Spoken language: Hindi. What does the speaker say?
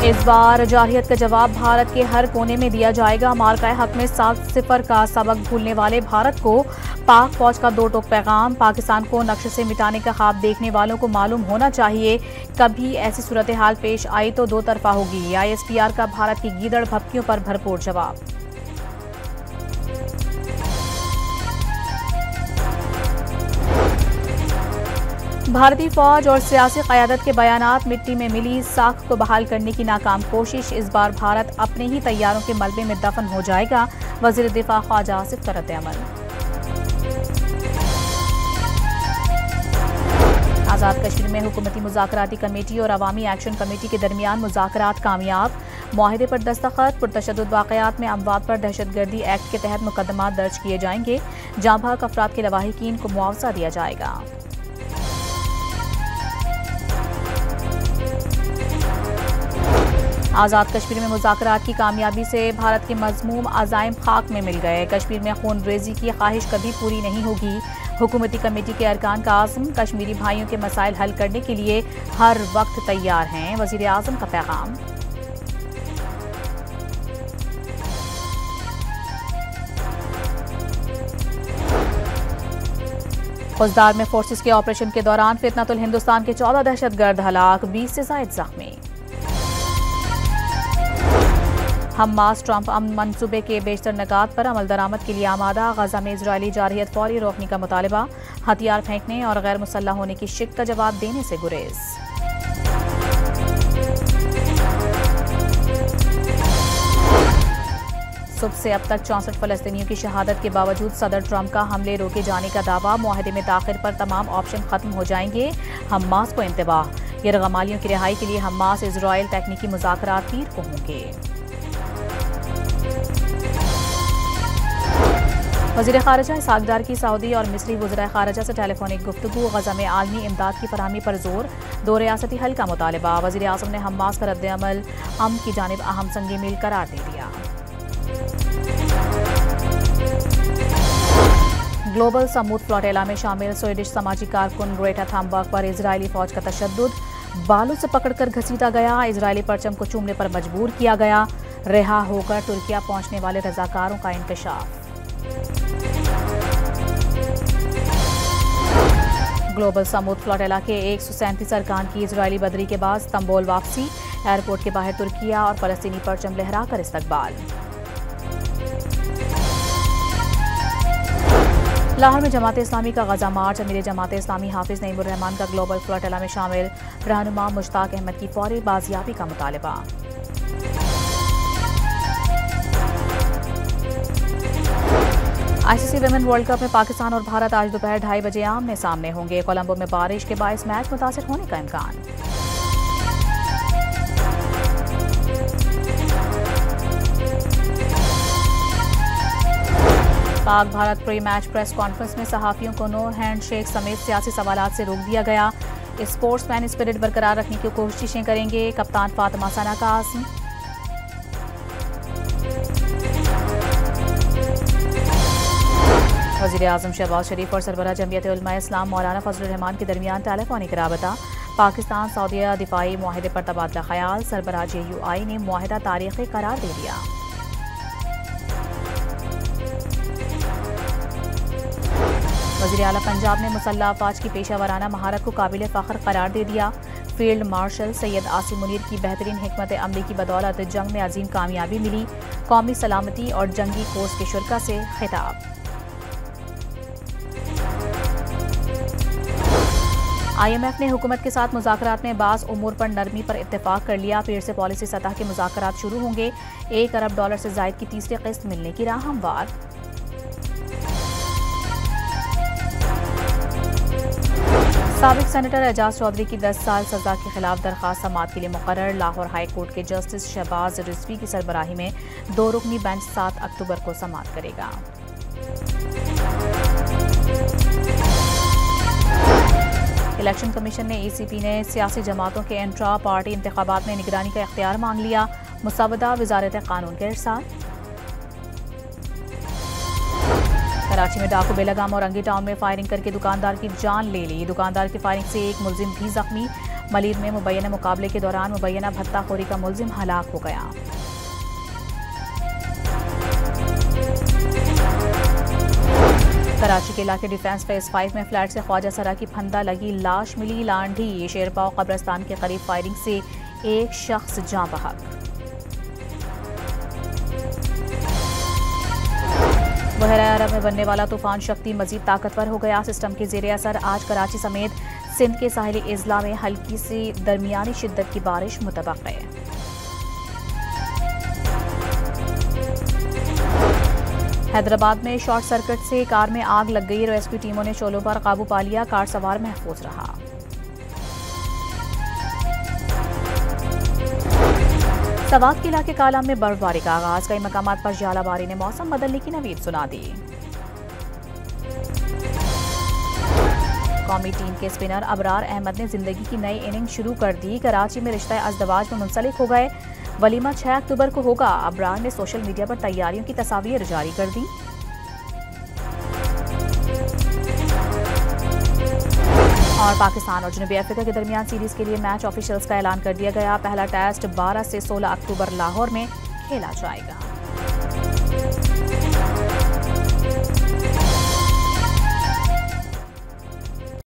इस बार जारहियत का जवाब भारत के हर कोने में दिया जाएगा। मार्का हक में 7-0 का सबक भूलने वाले भारत को पाक फौज का दो टोक पैगाम। पाकिस्तान को नक्शे से मिटाने का ख्वाब देखने वालों को मालूम होना चाहिए, कभी ऐसी सूरत हाल पेश आई तो दो तरफा होगी। ISPR का भारत की गीदड़ भपकियों पर भरपूर जवाब। भारतीय फौज और सियासी क़यादत के बयानात मिट्टी में मिली साख को बहाल करने की नाकाम कोशिश। इस बार भारत अपने ही तैयारों के मलबे में दफन हो जाएगा। वज़ीर दिफा ख्वाजा आसिफ का रद्द-ए-अमल। आज़ाद कश्मीर में हुकूमती मुज़ाकराती कमेटी और अवामी एक्शन कमेटी के दरमियान मुज़ाकरात कामयाब। मुआहिदे पर दस्तखत। पुरतशद्दुद वाक़यात में अमवात पर दहशतगर्दी एक्ट के तहत मुकदमा दर्ज किए जाएंगे। जाँ बहक अफराद के लवाहिकीन को मुआवजा दिया जाएगा। आज़ाद कश्मीर में मुज़ाकरात की कामयाबी से भारत के मज़मूम अज़ाइम खाक में मिल गए। कश्मीर में खून रेज़ी की ख्वाहिश कभी पूरी नहीं होगी। हुकूमती कमेटी के अरकान का आज़म कश्मीरी भाइयों के मसाइल हल करने के लिए हर वक्त तैयार हैं। वज़ीर आज़म का पैगाम। खुजदार में फोर्सेस के ऑपरेशन के दौरान फितनतुल हिंदुस्तान के 14 दहशतगर्द हलाक, 20 से ज़ायद ज़ख्मी। हमास ट्रंप अमन मंसूबे के बेशतर निकात पर अमल दरामद के लिए आमादा। गजा में इजरायली जारहियत फौरी रोकने का मुतालबा। हथियार फेंकने और गैर मुसल्लह होने की शिक का जवाब देने से गुरेज। सुबह से अब तक 64 फलस्तीनियों की शहादत के बावजूद सदर ट्रंप का हमले रोके जाने का दावा। मुआहदे में ताखिर पर तमाम ऑप्शन खत्म हो जाएंगे। हमास को इंतबाह। यरगमालियों की रिहाई के लिए हमास इजराइल तकनीकी मुज़ाकरात पीर को होंगे। वज़ीर ख़ारिजा इसहाक़ डार की सऊदी और मिस्री वज़राए ख़ारिजा से टेलीफोनिक गुफ्तगू। गज़ा में आलमी इमदाद की फराहमी पर जोर। दो रियासती हल का मुतालबा। वज़ीर आज़म ने हमास का रद्द-ए-अमल अमन की जानिब अहम संगी मील करार दे दिया। ग्लोबल समूद फ्लोटेला में शामिल स्वीडिश समाजी कारकुन ग्रेटा थंबर्ग पर इजरायली फौज का तशद्दुद। बालों से पकड़कर घसीटा गया। इजरायली परचम को चूमने पर मजबूर किया गया। रिहा होकर तुर्किया पहुंचने वाले रजाकारों का इंकशाफ। ग्लोबल समूद फ्लोटेला के 137 अरकान की इजरायली बदरी के बाद इस्तांबुल वापसी। एयरपोर्ट के बाहर तुर्किया और फलस्तीनी परचम लहराकर इस्तकबाल। लाहौर में जमात इस्लामी का गजा मार्च। अमीर जमात इस्लामी हाफिज नईमुर रहमान का ग्लोबल फ्लोटेला में शामिल। रहनुमा मुश्ताक अहमद की फौरी बाजियाबी का मुतालबा। ICC विमेन वर्ल्ड कप में पाकिस्तान और भारत आज दोपहर 2:30 बजे आमने सामने होंगे। कोलंबो में बारिश के बायस मैच मुतासिर होने का इम्कान। Pak Bharat pre match press conference में सहाफियों को नो हैंडशेक समेत सियासी सवालात से रोक दिया गया। स्पोर्ट्समैन स्पिरिट बरकरार रखने की कोशिशें करेंगे। कप्तान फातिमा सना का आज़म। वज़ीर आज़म शहबाज शरीफ और सरबराह जमियत उलमा इस्लाम मौलाना फजलुर रहमान के दरमियान टेलीफोनिक राबता। पाकिस्तान सऊदीया दिफाई मुआहदे पर तबादला ख्याल। सरबराह JUI ने मुआहदा तारीखी करार दे दिया। वज़ीर आला पंजाब ने मुसल्लह अफवाज की पेशा वराना महारत को काबिल फ़ख्र करार दे दिया। फील्ड मार्शल सैयद आसिम मुनीर की बेहतरीन हिकमत अमली की बदौलत जंग में अजीम कामयाबी मिली। कौमी सलामती और जंगी कोर्स के शुरा से खिताब। IMF ने हुकूमत के साथ मुज़ाकरात में बाज़ उमूर पर नरमी पर इत्तेफाक कर लिया। फिर से पॉलिसी सतह के मुज़ाकरात शुरू होंगे। $1 अरब से ज़ायद की तीसरी किस्त मिलने की राह हमवार। साबिक सेनेटर एजाज चौधरी की 10 साल सजा के खिलाफ दरख्वास्त समाअत के लिए मुकर्रर। लाहौर हाई कोर्ट के जस्टिस शहबाज रिजवी की सरबराही में 2 रुकनी बेंच 7 अक्टूबर को समाअत करेगा। इलेक्शन कमीशन ने ECP ने सियासी जमातों के इंट्रा पार्टी इंतखाबात में निगरानी का इख्तियार मांग लिया। मुसवदा वजारत कानून के इरसाल। कराची में डाकू बेलगाम और अंगी टाउन में फायरिंग करके दुकानदार की जान ले ली। दुकानदार की फायरिंग से एक मुलजिम भी जख्मी। मलीर में मुबैना मुकाबले के दौरान मुबैना भत्ताखोरी का मुलजिम हलाक हो गया। कराची के इलाके डिफेंस फेज 5 में फ्लैट से ख्वाजा सरा की फंदा लगी लाश मिली। लांढी शेरपाव कब्रिस्तान के करीब फायरिंग से एक शख्स जाँ बहक। बहरा अरब में बनने वाला तूफान शक्ति मजीद ताकतवर हो गया। सिस्टम के जेर असर आज कराची समेत सिंध के साहिली इजला में हल्की से दरमियानी शिद्दत की बारिश मुतवक्के है। हैदराबाद में शॉर्ट सर्किट से कार में आग लग गई। रेस्क्यू टीमों ने शोलों पर काबू पा लिया। कार सवार महफूज रहा। सवात के इलाके कालाम में बर्फबारी का आगाज। कई मकामात पर जालाबारी ने मौसम बदलने की नवीद सुना दी। कौमी टीम के स्पिनर अबरार अहमद ने जिंदगी की नई इनिंग शुरू कर दी। कराची में रिश्ता अज़दवाज में मुंसलिक हो गए। वलीमा 6 अक्टूबर को होगा। अबरार ने सोशल मीडिया पर तैयारियों की तस्वीर जारी कर दी। और पाकिस्तान और जनूबी अफ्रीका के दरमियान सीरीज के लिए मैच ऑफिशियल्स का ऐलान कर दिया गया। पहला टेस्ट 12 से 16 अक्टूबर लाहौर में खेला जाएगा।